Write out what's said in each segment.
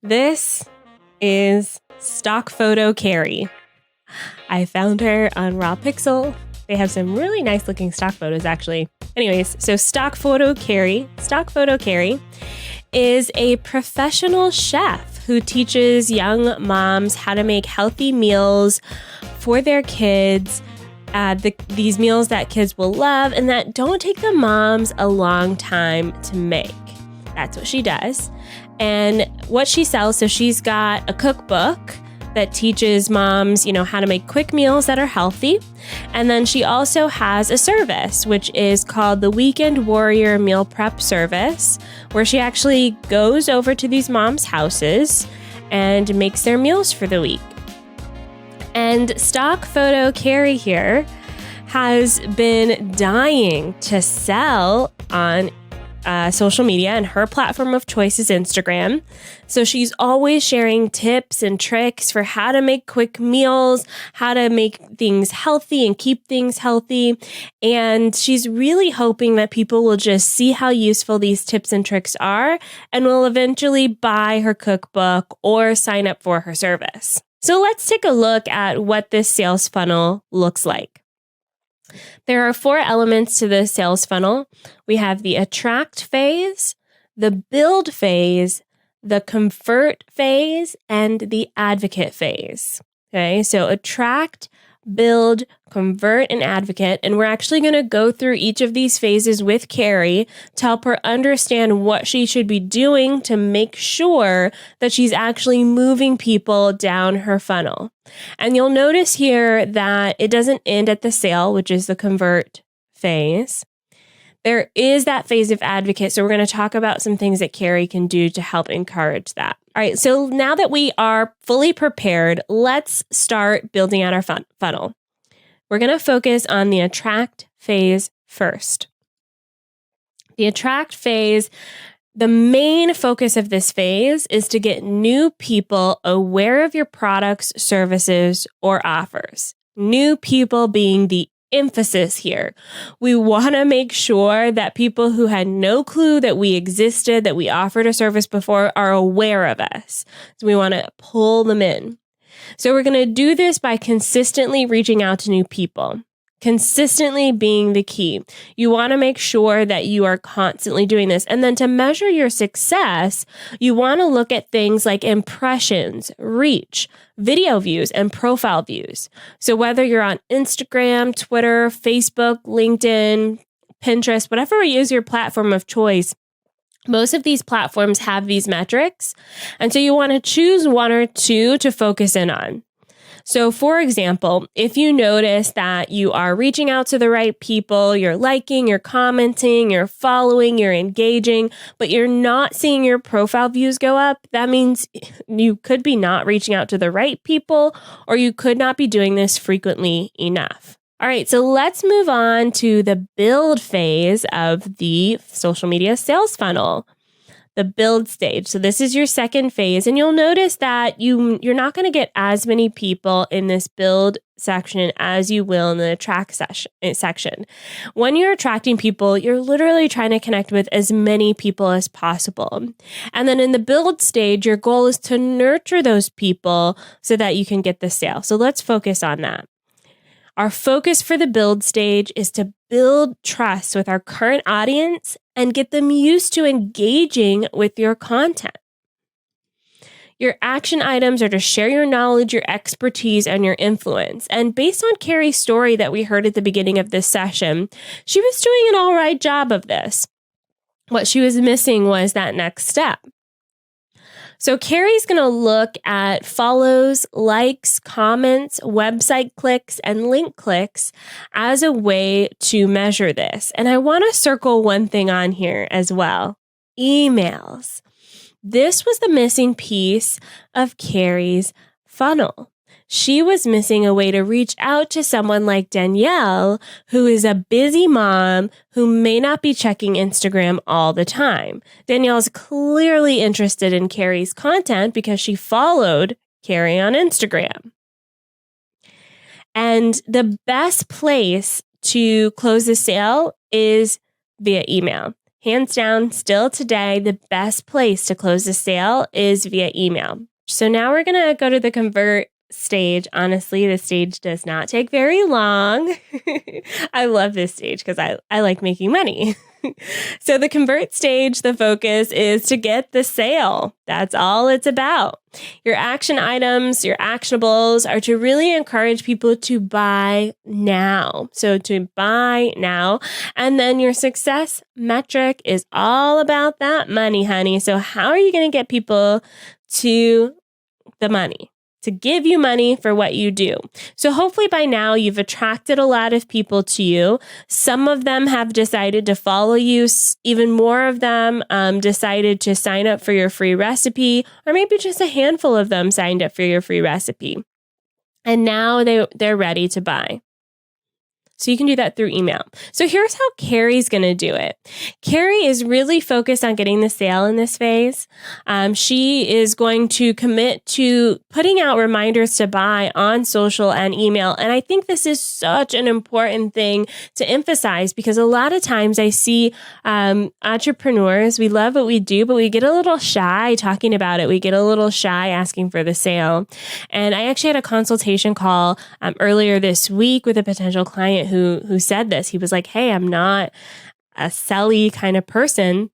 This is Stock Photo Carrie. I found her on Raw Pixel. They have some really nice looking stock photos, actually. Anyways, so Stock Photo Carrie is a professional chef who teaches young moms how to make healthy meals for their kids. These meals that kids will love and that don't take the moms a long time to make. That's what she does. And what she sells, so she's got a cookbook that teaches moms, how to make quick meals that are healthy. And then she also has a service, which is called the Weekend Warrior Meal Prep Service, where she actually goes over to these moms' houses and makes their meals for the week. And Stock Photo Carrie here has been dying to sell on social media, and her platform of choice is Instagram. So she's always sharing tips and tricks for how to make quick meals, how to make things healthy and keep things healthy. And she's really hoping that people will just see how useful these tips and tricks are and will eventually buy her cookbook or sign up for her service. So let's take a look at what this sales funnel looks like. There are 4 elements to the sales funnel. We have the attract phase, the build phase, the convert phase, and the advocate phase. Okay, so attract, build, convert, and advocate. And we're actually going to go through each of these phases with Carrie to help her understand what she should be doing to make sure that she's actually moving people down her funnel. And you'll notice here that it doesn't end at the sale, which is the convert phase. There is that phase of advocate. So we're going to talk about some things that Carrie can do to help encourage that. All right. So now that we are fully prepared, let's start building out our funnel. We're going to focus on the attract phase first. The attract phase, the main focus of this phase is to get new people aware of your products, services, or offers. New people being the emphasis here. We want to make sure that people who had no clue that we existed, that we offered a service before, are aware of us. So we want to pull them in. So we're going to do this by consistently reaching out to new people. Consistently being the key. You want to make sure that you are constantly doing this. And then to measure your success, you want to look at things like impressions, reach, video views, and profile views. So whether you're on Instagram, Twitter, Facebook, LinkedIn, Pinterest, whatever is your platform of choice, most of these platforms have these metrics. And so you want to choose 1 or 2 to focus in on. So for example, if you notice that you are reaching out to the right people, you're liking, you're commenting, you're following, you're engaging, but you're not seeing your profile views go up, that means you could be not reaching out to the right people, or you could not be doing this frequently enough. All right, so let's move on to the build phase of the social media sales funnel. The build stage. So this is your second phase, and you'll notice that you're not going to get as many people in this build section as you will in the attract section. When you're attracting people, you're literally trying to connect with as many people as possible. And then in the build stage, your goal is to nurture those people so that you can get the sale. So let's focus on that. Our focus for the build stage is to build trust with our current audience and get them used to engaging with your content. Your action items are to share your knowledge, your expertise, and your influence. And based on Carrie's story that we heard at the beginning of this session, she was doing an all right job of this. What she was missing was that next step. So Carrie's going to look at follows, likes, comments, website clicks, and link clicks as a way to measure this. And I want to circle one thing on here as well. Emails. This was the missing piece of Carrie's funnel. She was missing a way to reach out to someone like Danielle, who is a busy mom who may not be checking Instagram all the time. Danielle's clearly interested in Carrie's content because she followed Carrie on Instagram. And the best place to close the sale is via email. hands down, still today, the best place to close a sale is via email. So now we're going to go to the convert stage. Honestly, the stage does not take very long. I love this stage because I like making money. So the convert stage, the focus is to get the sale. That's all it's about. Your action items, your actionables are to really encourage people to buy now. So to buy now. And then your success metric is all about that money, honey. So how are you going to get people to the money? To give you money for what you do. So hopefully by now you've attracted a lot of people to you. Some of them have decided to follow you. Even more of them decided to sign up for your free recipe, or maybe just a handful of them signed up for your free recipe. And now they're ready to buy. So you can do that through email. So here's how Carrie's going to do it. Carrie is really focused on getting the sale in this phase. She is going to commit to putting out reminders to buy on social and email. And I think this is such an important thing to emphasize because a lot of times I see entrepreneurs, we love what we do, but we get a little shy talking about it. We get a little shy asking for the sale. And I actually had a consultation call earlier this week with a potential client who said this. He was like, hey, I'm not a selly kind of person.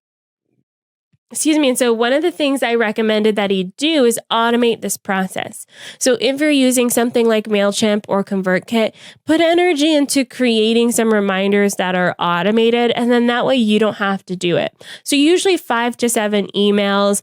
Excuse me. And so one of the things I recommended that he do is automate this process. So if you're using something like MailChimp or ConvertKit, put energy into creating some reminders that are automated. And then that way you don't have to do it. So usually 5 to 7 emails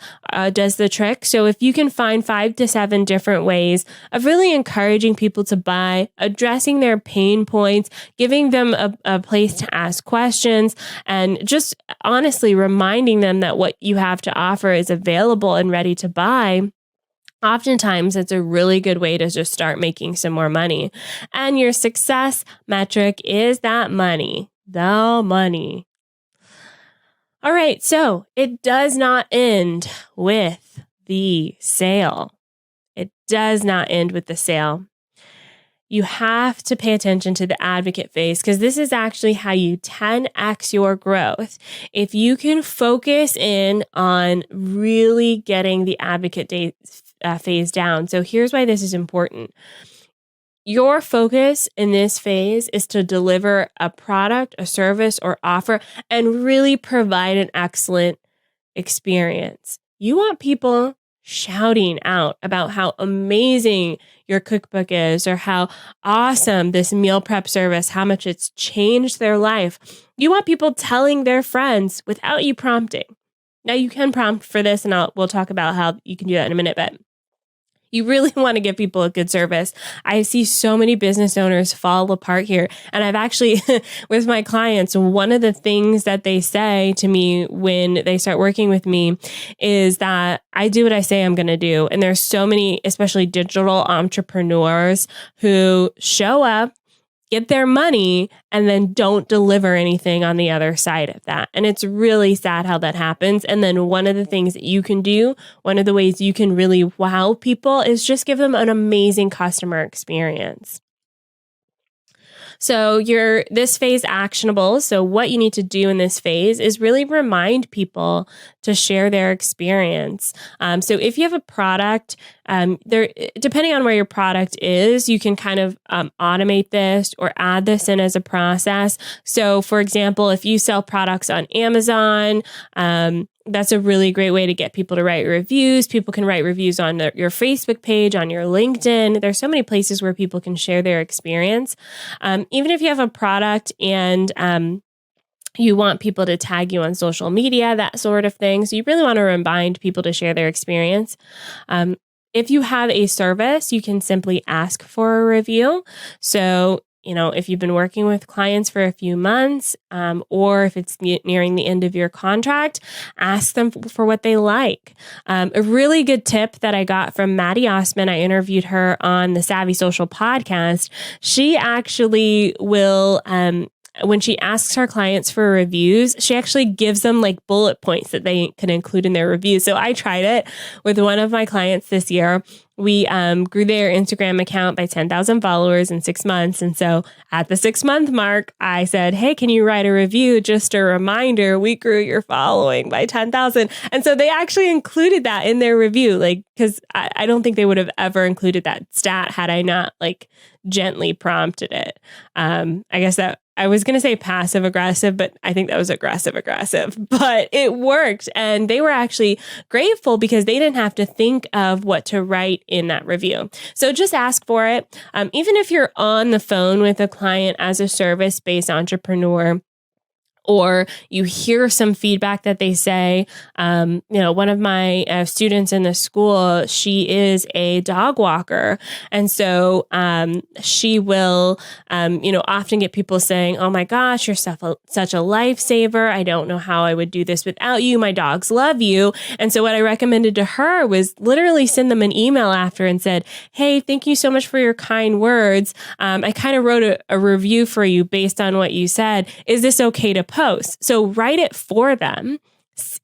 does the trick. So if you can find 5 to 7 different ways of really encouraging people to buy, addressing their pain points, giving them a place to ask questions, and just honestly reminding them that what you have to offer is available and ready to buy, oftentimes it's a really good way to just start making some more money. And your success metric is that money, the money. All right, so it does not end with the sale. It does not end with the sale. You have to pay attention to the advocate phase because this is actually how you 10x your growth. If you can focus in on really getting the advocate phase down. So here's why this is important. Your focus in this phase is to deliver a product, a service, or offer and really provide an excellent experience. You want people shouting out about how amazing your cookbook is or how awesome this meal prep service, how much it's changed their life. You want people telling their friends without you prompting. Now you can prompt for this and we'll talk about how you can do that in a minute, but you really want to give people a good service. I see so many business owners fall apart here. And I've actually, with my clients, one of the things that they say to me when they start working with me is that I do what I say I'm going to do. And there's so many, especially digital entrepreneurs who show up, get their money, and then don't deliver anything on the other side of that. And it's really sad how that happens. And then one of the things that you can do, one of the ways you can really wow people is just give them an amazing customer experience. So this phase actionable. So what you need to do in this phase is really remind people to share their experience. So if you have a product, depending on where your product is, you can kind of automate this or add this in as a process. So for example, if you sell products on Amazon, that's a really great way to get people to write reviews. People can write reviews on your Facebook page, on your LinkedIn. There's so many places where people can share their experience. Even if you have a product and you want people to tag you on social media, that sort of thing. So you really want to remind people to share their experience. If you have a service, you can simply ask for a review. So if you've been working with clients for a few months, or if it's nearing the end of your contract, ask them for what they like. A really good tip that I got from Maddie Osman, I interviewed her on the Savvy Social podcast. She actually will, when she asks her clients for reviews, she actually gives them like bullet points that they can include in their reviews. So I tried it with one of my clients this year. We grew their Instagram account by 10,000 followers in 6 months. And so at the 6-month mark, I said, hey, can you write a review? Just a reminder, we grew your following by 10,000. And so they actually included that in their review, like, because I don't think they would have ever included that stat had I not like gently prompted it. I guess that I was going to say passive aggressive, but I think that was aggressive, but it worked. And they were actually grateful because they didn't have to think of what to write in that review. So just ask for it. Even if you're on the phone with a client as a service-based entrepreneur, or you hear some feedback that they say, one of my students in the school, she is a dog walker. And so she will, often get people saying, oh my gosh, you're such a lifesaver. I don't know how I would do this without you. My dogs love you. And so what I recommended to her was literally send them an email after and said, hey, thank you so much for your kind words. I kind of wrote a review for you based on what you said. Is this okay to post? So write it for them,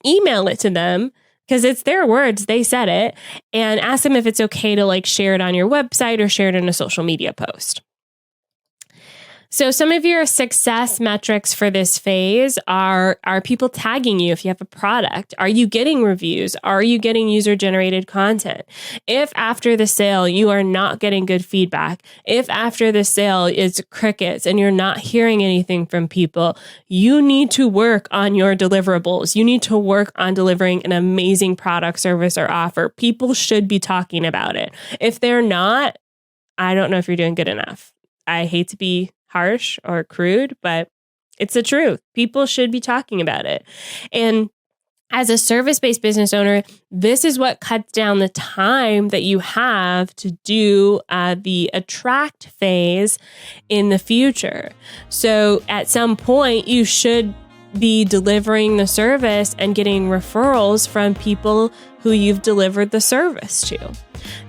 email it to them because it's their words, they said it, and ask them if it's okay to like share it on your website or share it in a social media post. So some of your success metrics for this phase are people tagging you if you have a product? Are you getting reviews? Are you getting user-generated content? If after the sale you are not getting good feedback, if after the sale it's crickets and you're not hearing anything from people, you need to work on your deliverables. You need to work on delivering an amazing product, service, or offer. People should be talking about it. If they're not, I don't know if you're doing good enough. I hate to be harsh or crude, but it's the truth. People should be talking about it. And as a service-based business owner, this is what cuts down the time that you have to do the attract phase in the future. So at some point, you should be delivering the service and getting referrals from people who you've delivered the service to.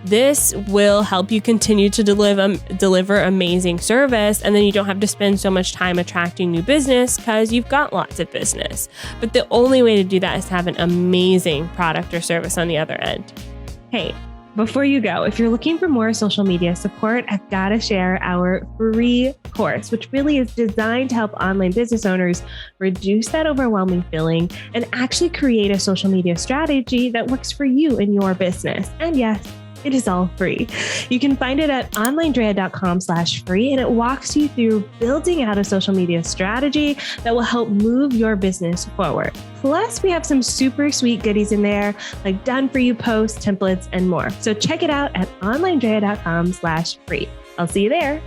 This will help you continue to deliver amazing service, and then you don't have to spend so much time attracting new business because you've got lots of business. But the only way to do that is to have an amazing product or service on the other end. Hey, before you go, if you're looking for more social media support, I've got to share our free course, which really is designed to help online business owners reduce that overwhelming feeling and actually create a social media strategy that works for you in your business. And yes, it is all free. You can find it at OnlineDrea.com/free, and it walks you through building out a social media strategy that will help move your business forward. Plus, we have some super sweet goodies in there, like done-for-you posts, templates, and more. So check it out at OnlineDrea.com/free. I'll see you there.